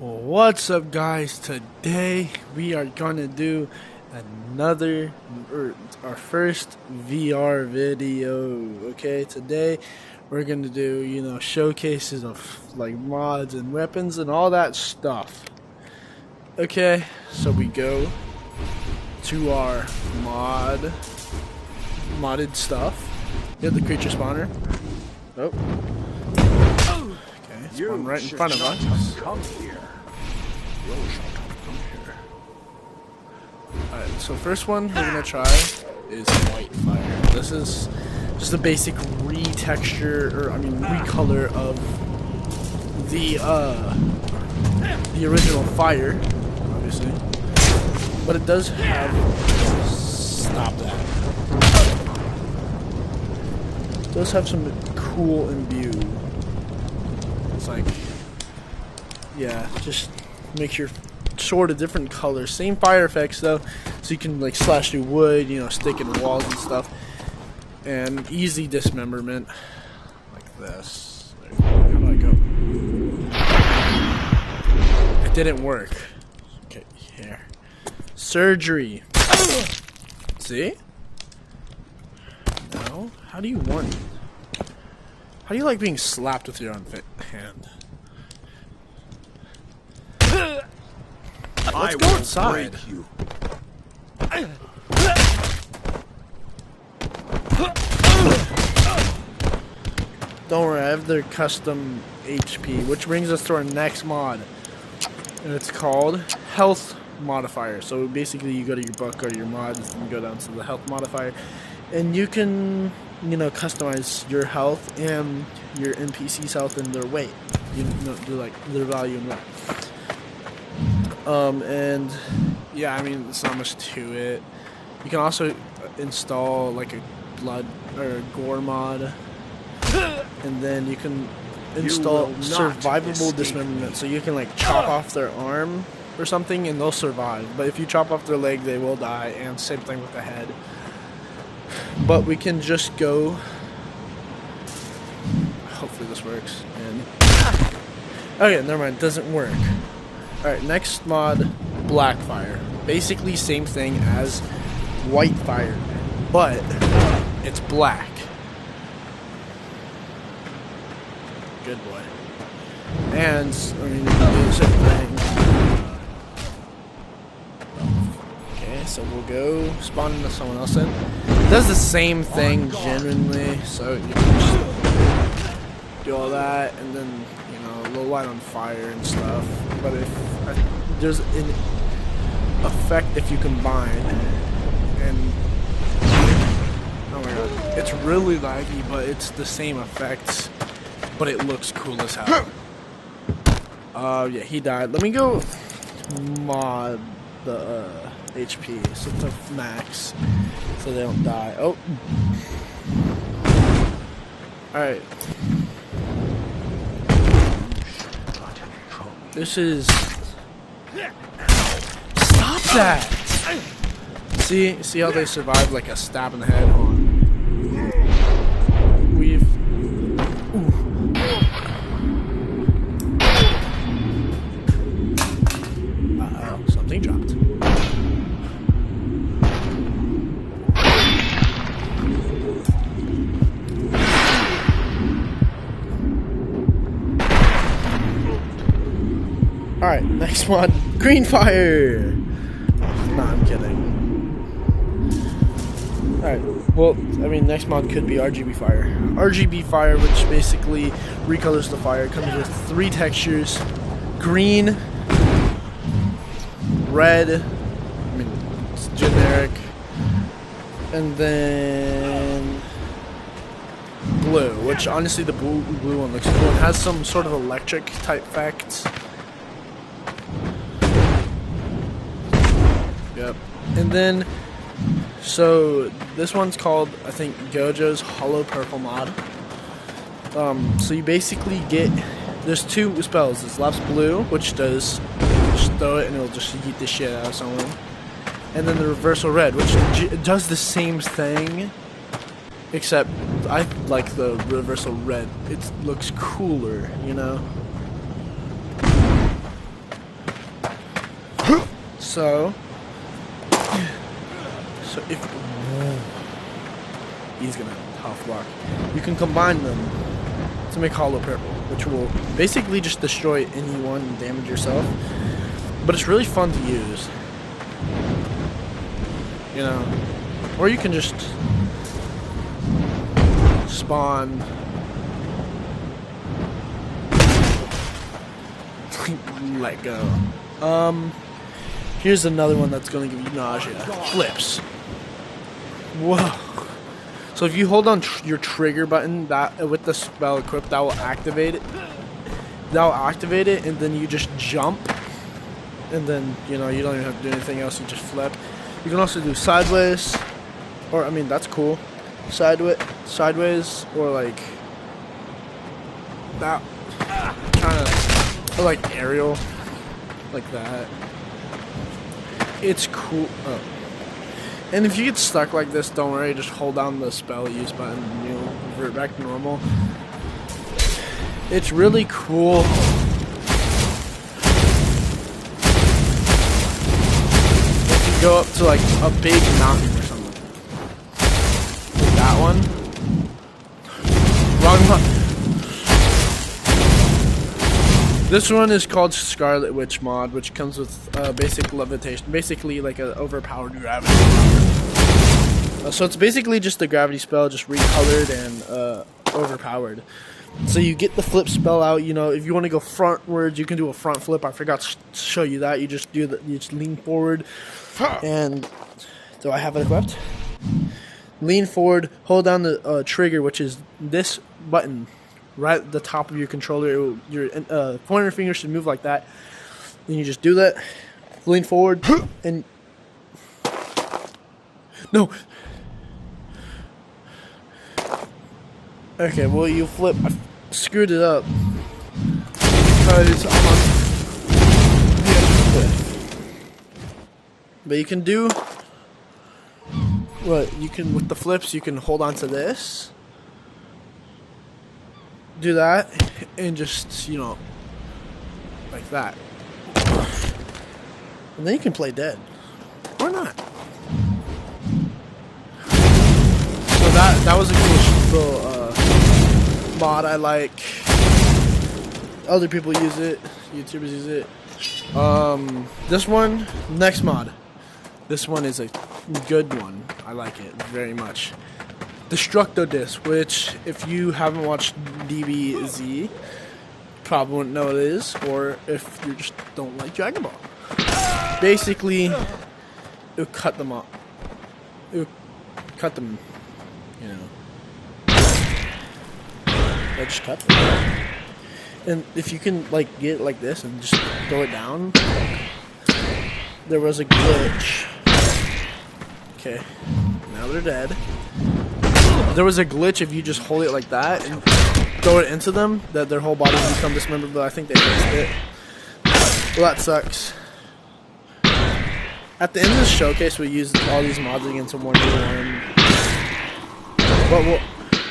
What's up, guys? Today we are gonna do another our first VR video. Okay, today we're gonna do showcases of like mods and weapons and all that stuff. Okay, so we go to our modded stuff. Get the creature spawner. Oh. Okay, spawn right in front of us. Come here. Alright, so first one we're gonna try is white fire. This is just a basic recolor of the original fire, obviously. But it does have It does have some cool imbue. It's like, yeah, just makes your sword a different color. Same fire effects though, so you can like slash through wood, stick in walls and stuff. And easy dismemberment, like this. How do I go? It didn't work. Okay, here. Surgery. See? No? How do you want it? How do you like being slapped with your own hand? Let's go inside. You. Don't worry, I have their custom HP, which brings us to our next mod. And it's called Health Modifier. So basically you go to your book or your mods and go down to the Health Modifier. And you can, customize your health and your NPC's health and their weight. Do like their value and weight. And yeah, there's not much to it. You can also install like a blood or a gore mod, and then you can install survivable dismemberment, so you can like chop off their arm or something and they'll survive. But if you chop off their leg, they will die, and same thing with the head. But we can just go. Hopefully this works. And okay, never mind. It doesn't work. Alright, next mod, Blackfire. Basically same thing as Whitefire, but it's black. Good boy. And, you can do the same thing. Okay, so we'll go spawn into someone else in. It does the same thing genuinely, so you can just do all that, and then, a little light on fire and stuff. But if there's an effect if you combine, and oh my god, it's really laggy, but it's the same effects, but it looks cool as hell. Yeah, he died. Let me go mod the HP so to max, so they don't die. Oh, all right. This is... Stop that! See how they survived like a stab in the head? Hold on. Uh-oh, something dropped. Alright, next one, green fire! Nah, I'm kidding. Alright, well, next mod could be RGB fire. RGB fire, which basically recolors the fire. It comes with 3 textures. Green, red, it's generic, and then blue, which honestly the blue one looks cool. It has some sort of electric type effects. Yep. And then, so this one's called, I think, Gojo's Hollow Purple mod. So you basically get, there's 2 spells. There's Lapse Blue, which does, just throw it and it'll just yeet the shit out of someone. And then the Reversal Red, which does the same thing, except I like the Reversal Red. It looks cooler, So if he's gonna half block, you can combine them to make hollow purple, which will basically just destroy anyone and damage yourself. But it's really fun to use, you know. Or you can just spawn let go. Here's another one that's gonna give you nausea. Flips. Whoa. So if you hold on your trigger button that with the spell equipped, that will activate it. That will activate it, and then you just jump, and then you know you don't even have to do anything else. You just flip. You can also do sideways, or I mean that's cool. Sideways, or like that, kind of, or like aerial, like that. It's cool. Oh. And if you get stuck like this, don't worry. Just hold down the spell use button and you'll revert back to normal. It's really cool. If you go up to like a big mountain or something. Like that one. Wrong one. This one is called Scarlet Witch mod, which comes with basic levitation, basically like an overpowered gravity. So it's basically just a gravity spell, just recolored and overpowered. So you get the flip spell out. You know, if you want to go frontwards, you can do a front flip. I forgot to show you that. You just do that. You just lean forward, and do I have it equipped? Lean forward, hold down the trigger, which is this button. Right at the top of your controller, your pointer finger should move like that. Then you just do that, lean forward, and no. Okay, well you flip. I screwed it up because I'm on the edge of the cliff. But you can do what you can with the flips. You can hold on to this. Do that and just, you know, like that, and then you can play dead or not. So that was a cool little mod. I like. Other people use it. YouTubers use it. This one, next mod. This one is a good one. I like it very much. Destructo Disc, which if you haven't watched DBZ, probably wouldn't know what it is, or if you just don't like Dragon Ball. Basically, it'll cut them up. It'll cut them, you know. It'll just cut them. And if you can like get it like this and just throw it down, there was a glitch. Okay, now they're dead. There was a glitch if you just hold it like that and throw it into them, that their whole body would become dismembered, but I think they fixed it. Well, that sucks. At the end of the showcase, we used all these mods against a 1v1. But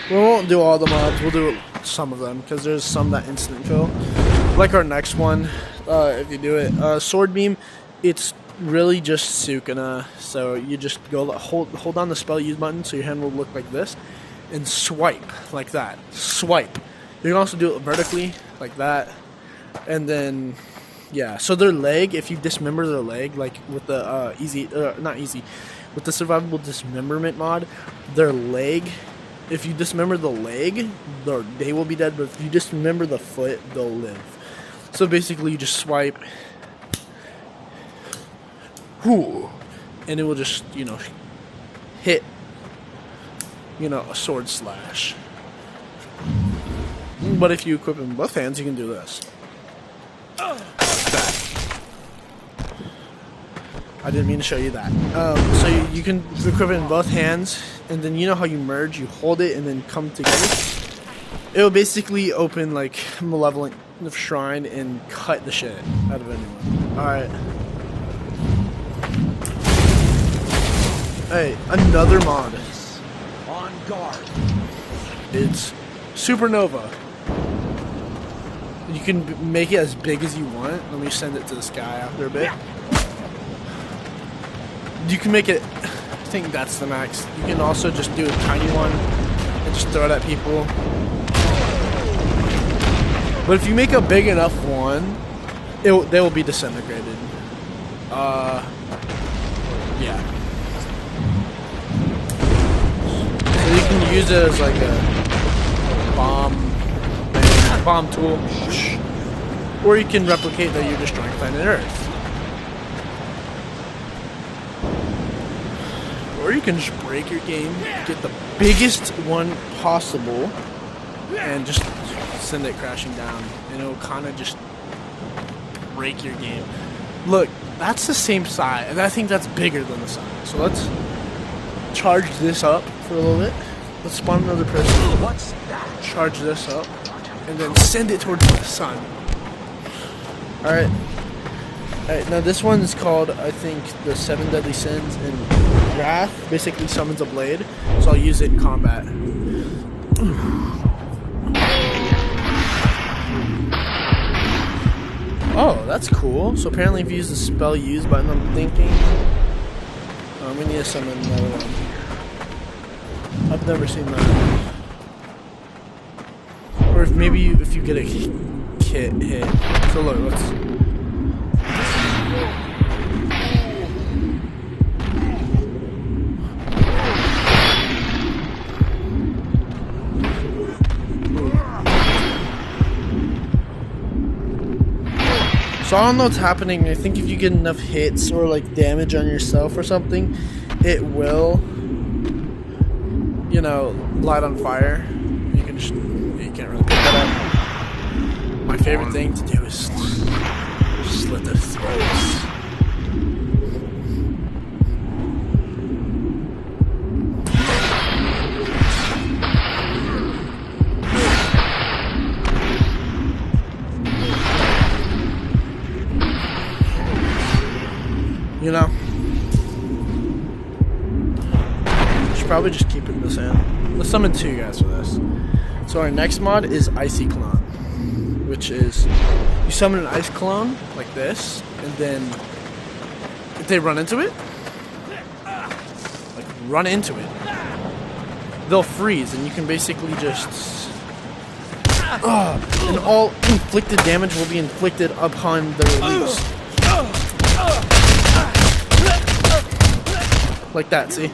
we won't do all the mods, we'll do some of them, because there's some that instant kill. Like our next one, if you do it. Sword Beam, it's really just Sukuna, so you just go hold down the spell use button so your hand will look like this, and swipe like that. Swipe. You can also do it vertically like that, and then yeah. So their leg, if you dismember their leg, like with the with the survivable dismemberment mod, their leg. If you dismember the leg, they will be dead. But if you dismember the foot, they'll live. So basically, you just swipe. And it will just, you know, hit, you know, a sword slash. But if you equip it in both hands, you can do this. That. I didn't mean to show you that. So you can equip it in both hands, and then you know how you merge, you hold it and then come together. It will basically open like Malevolent Shrine and cut the shit out of anyone. Alright. Hey, another mod. On guard. It's Supernova. You can make it as big as you want. Let me send it to this guy after a bit. You can make it, I think that's the max. You can also just do a tiny one and just throw it at people. But if you make a big enough one, they will be disintegrated. Yeah. So you can use it as like a bomb tool, or you can replicate that you're destroying planet Earth. Or you can just break your game, get the biggest one possible, and just send it crashing down, and it'll kind of just break your game. Look, that's the same size, and I think that's bigger than the sun. So let's charge this up for a little bit. Let's spawn another person. What's that? Charge this up, and then send it towards the sun. Alright. Alright, now this one is called, I think, the 7 Deadly Sins, and Wrath basically summons a blade, so I'll use it in combat. Oh, that's cool. So apparently if you use the spell use button, I'm thinking we need to summon another one. I've never seen that. Or if maybe if you get a kit hit. So look, let's... So I don't know what's happening. I think if you get enough hits or like damage on yourself or something, it will, you know, light on fire. You can't really pick that up. My favorite thing to do is slit their throats. You know, should probably just keep it in this hand. Let's summon 2 guys for this. So our next mod is Icy Clone, which is you summon an ice clone like this, and then if they run into it, they'll freeze, and you can basically just and all inflicted damage will be inflicted upon the release. Like that, see?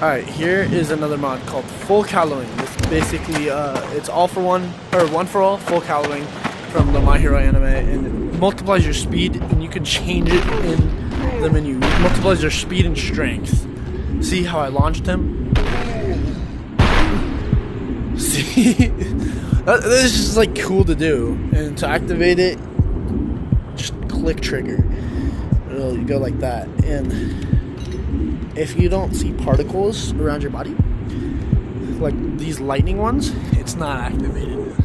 Alright, here is another mod called Full Caloing. It's basically, it's all for one, or one for all, full caloing from the My Hero anime, and it multiplies your speed, and you can change it in the menu. It multiplies your speed and strength. See how I launched him? See? That is just like cool to do, and to activate it, just click trigger. You go like that, and if you don't see particles around your body, like these lightning ones, it's not activated.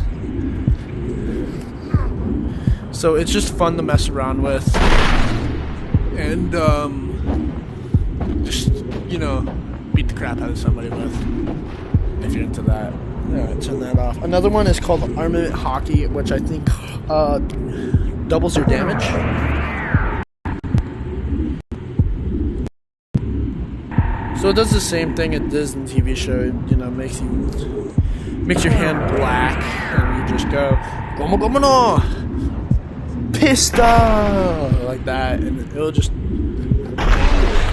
So it's just fun to mess around with, and just, you know, beat the crap out of somebody with, if you're into that. Yeah, turn that off. Another one is called Armament Hockey, which I think doubles your damage. So it does the same thing it does in the TV show. It, you know, makes your hand black, and you just go gomo gomo no pista like that, and it'll just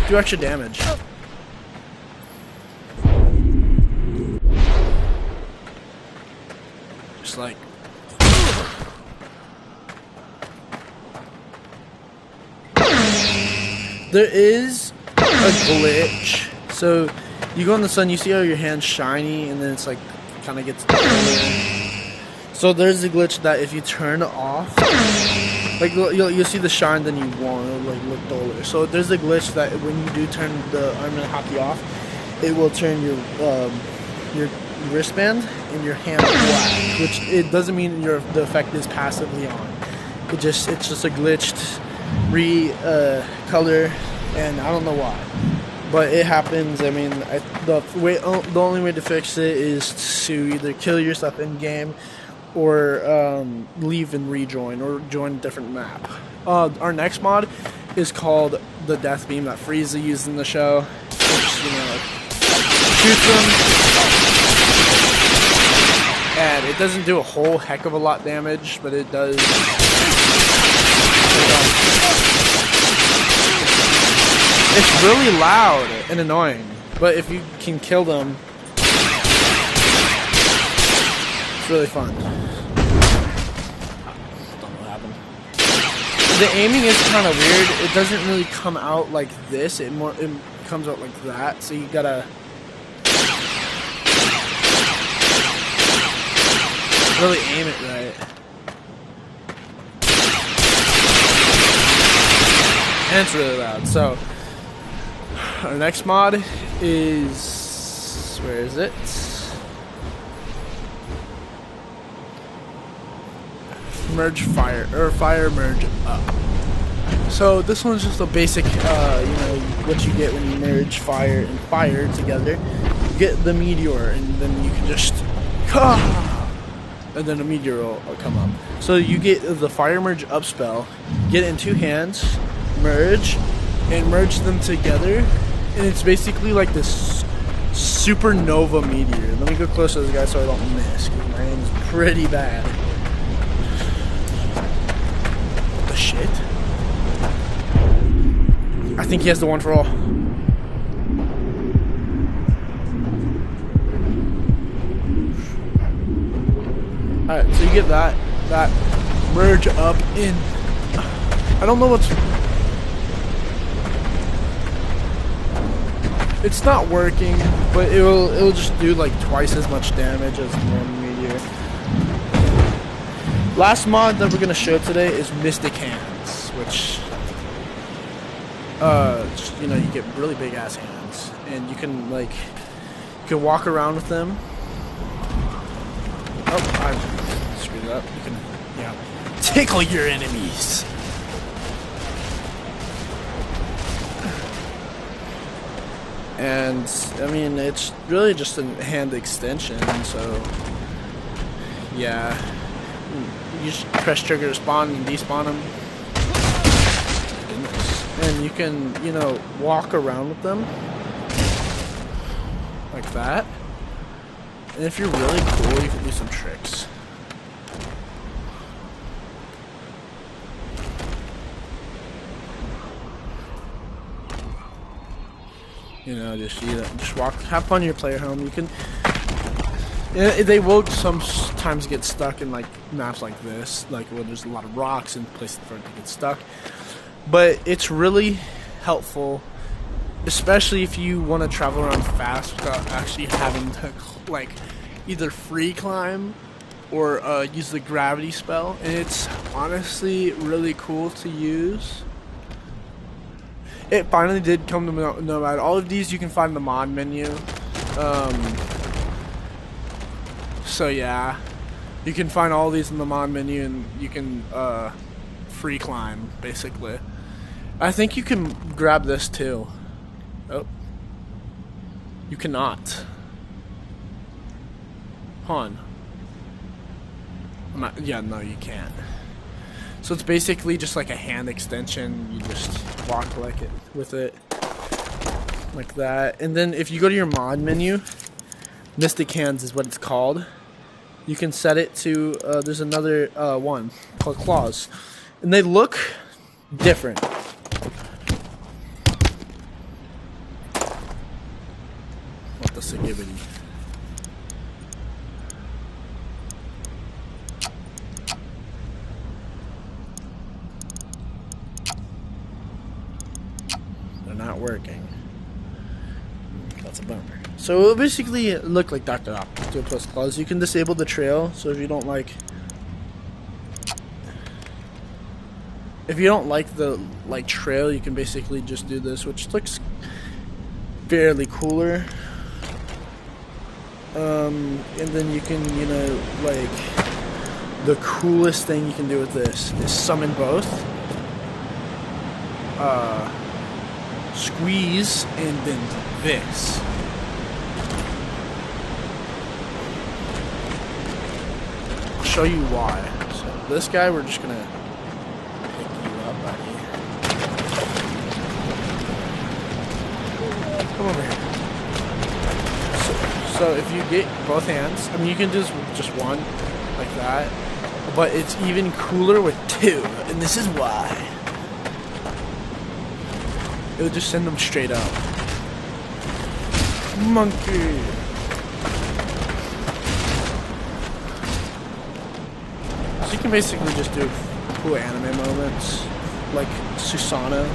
do extra damage. Just like there is a glitch. So you go in the sun, you see how your hand's shiny, and then it's like kind of gets duller. So there's a glitch that if you turn it off, like you'll see the shine, then you won't. It'll like look duller. So there's a glitch that when you do turn the Armament Hockey off, it will turn your wristband and your hand black, which it doesn't mean the effect is passively on. It's just a glitched color, and I don't know why. But it happens. I mean, the only way to fix it is to either kill yourself in game, or leave and rejoin, or join a different map. Our next mod is called the Death Beam that Frieza used in the show. Which, you know, like, shoots them, and it doesn't do a whole heck of a lot damage, but it does. It's really loud and annoying, but if you can kill them, it's really fun. Don't know what happened. The aiming is kind of weird. It doesn't really come out like this. It comes out like that. So you gotta really aim it right. And it's really loud. So our next mod is, where is it? Merge fire, or fire merge up. So this one's just a basic, you know, what you get when you merge fire and fire together. You get the meteor, and then you can just, and then a meteor will come up. So you get the fire merge up spell, get it in two hands, merge, and merge them together. And it's basically like this supernova meteor. Let me go close to this guy so I don't miss, because my aim is pretty bad. What the shit? I think he has the one for all. Alright, so you get that merge up in. I don't know what's. It's not working, but it'll just do like twice as much damage as one meteor. Last mod that we're gonna show today is Mystic Hands, which just, you know, you get really big ass hands, and you can walk around with them. Oh, I screwed it up. You can, yeah, tickle your enemies. And I mean, it's really just a hand extension, so yeah, you just press trigger to spawn and despawn them. Goodness. And you can, you know, walk around with them like that. And if you're really cool, you can do some tricks. You know, just walk, have fun in your player home. You can. They will sometimes get stuck in like maps like this, like where there's a lot of rocks and places for it to get stuck. But it's really helpful, especially if you want to travel around fast without actually having to like either free climb or use the gravity spell. And it's honestly really cool to use. It finally did come to Nomad. All of these you can find in the mod menu. So yeah, you can find all these in the mod menu, and you can free climb basically. I think you can grab this too. Oh, you cannot. Hold on. Yeah, no, you can't. So it's basically just like a hand extension. You just walk like it with it, like that. And then if you go to your mod menu, Mystic Hands is what it's called. You can set it to. There's another one called Claws, and they look different. What the siggivity. Not working. That's a bummer. So it'll basically look like Dr. Octopus Claws. You can disable the trail, so if you don't like the trail, you can basically just do this, which looks fairly cooler. And then you can, you know, like, the coolest thing you can do with this is summon both. Squeeze, and then this. show you why. So this guy, we're just gonna pick you up, buddy. Come over here. So if you get both hands, I mean, you can do this with just one, like that. But it's even cooler with two, and this is why. It'll just send them straight up. Monkey. So you can basically just do cool anime moments, like Susanoo.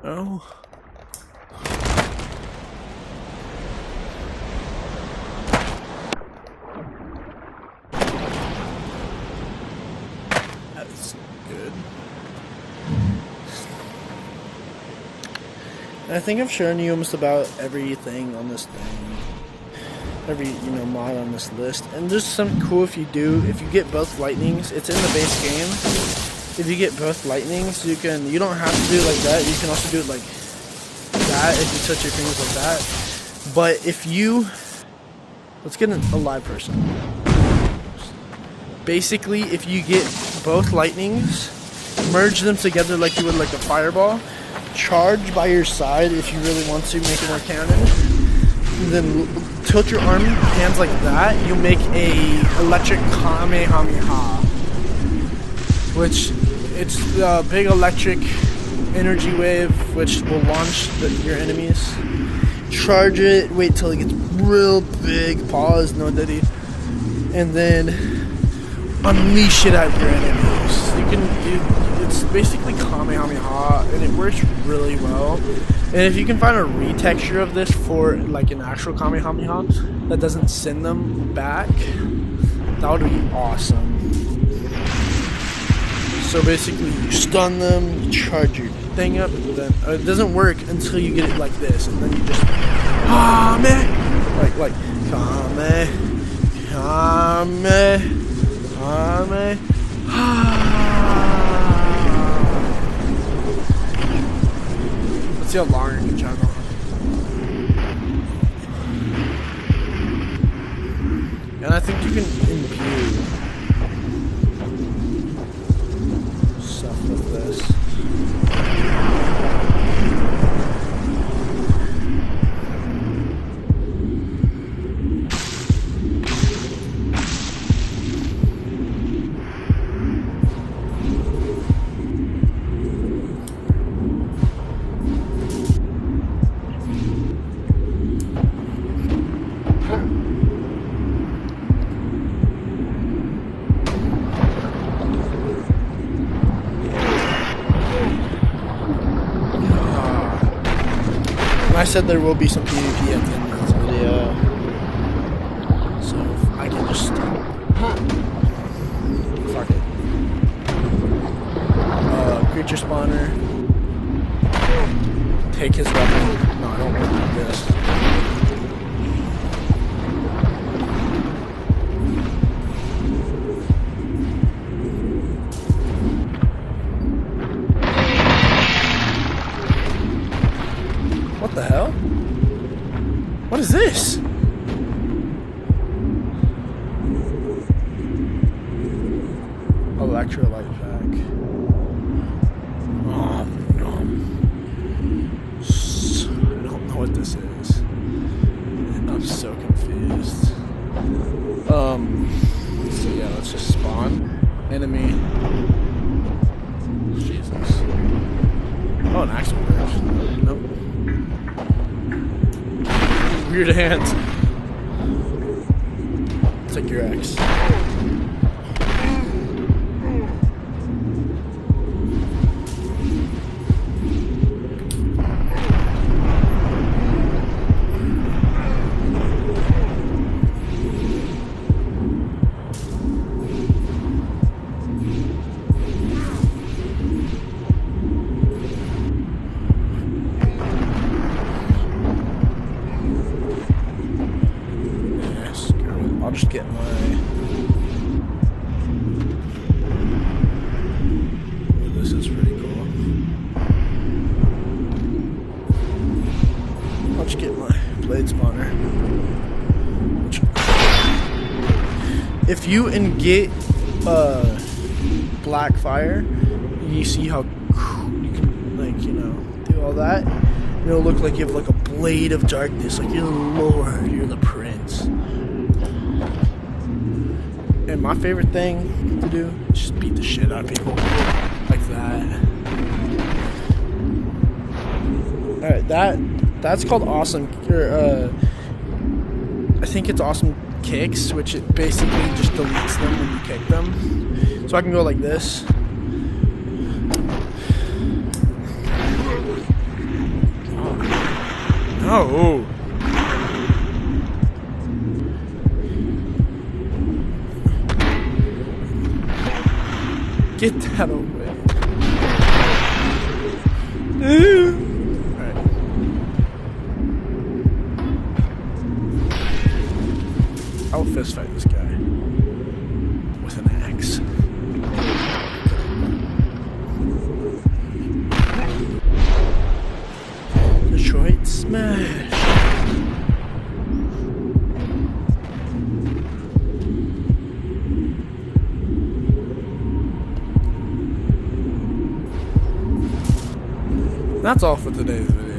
Oh. That's good. I think I've shown you almost about everything on this thing. Every, mod on this list. And there's some cool if you get both lightnings. It's in the base game. If you get both lightnings, you don't have to do it like that. You can also do it like that if you touch your fingers like that. But if you, let's get a live person. Basically, if you get both lightnings, merge them together like you would like a fireball, charge by your side if you really want to make it more cannon, and then tilt your hands like that, you'll make a electric Kamehameha. Which, it's the big electric energy wave, which will launch your enemies. Charge it, wait till it gets real big, pause, no diddy, and then unleash it at your enemies. You can it's basically Kamehameha, and it works really well. And if you can find a retexture of this for like an actual Kamehameha that doesn't send them back, that would be awesome. So basically, you stun them, you charge your thing up, and then it doesn't work until you get it like this, and then you just Kame, like Kame. Let's see how long you can juggle. And I think you can imbue stuff with this. I said there will be some PvP at the end of this video, so if I can just fuck it. Creature spawner. Take his weapon. No, I don't want this. What the hell? What is this? Electrolyte pack. I don't know what this is. I'm so confused. So yeah, let's just spawn. Enemy. Jesus. Oh, an axe works. Nope. Weird hands. Take your axe. Screw get my... Oh, this is pretty cool. I'll just get my blade spawner. If you get black fire, you see how you can, like, you know, do all that. It'll look like you have like a blade of darkness, like you're the Lord, you're the Prince. And my favorite thing to do is just beat the shit out of people, like that. All right, that's called awesome. I think it's awesome kicks, which it basically just deletes them when you kick them. So I can go like this. Oh. Get that away. Alright. I'll fist fight this guy with an axe. Detroit smash. That's all for today's video.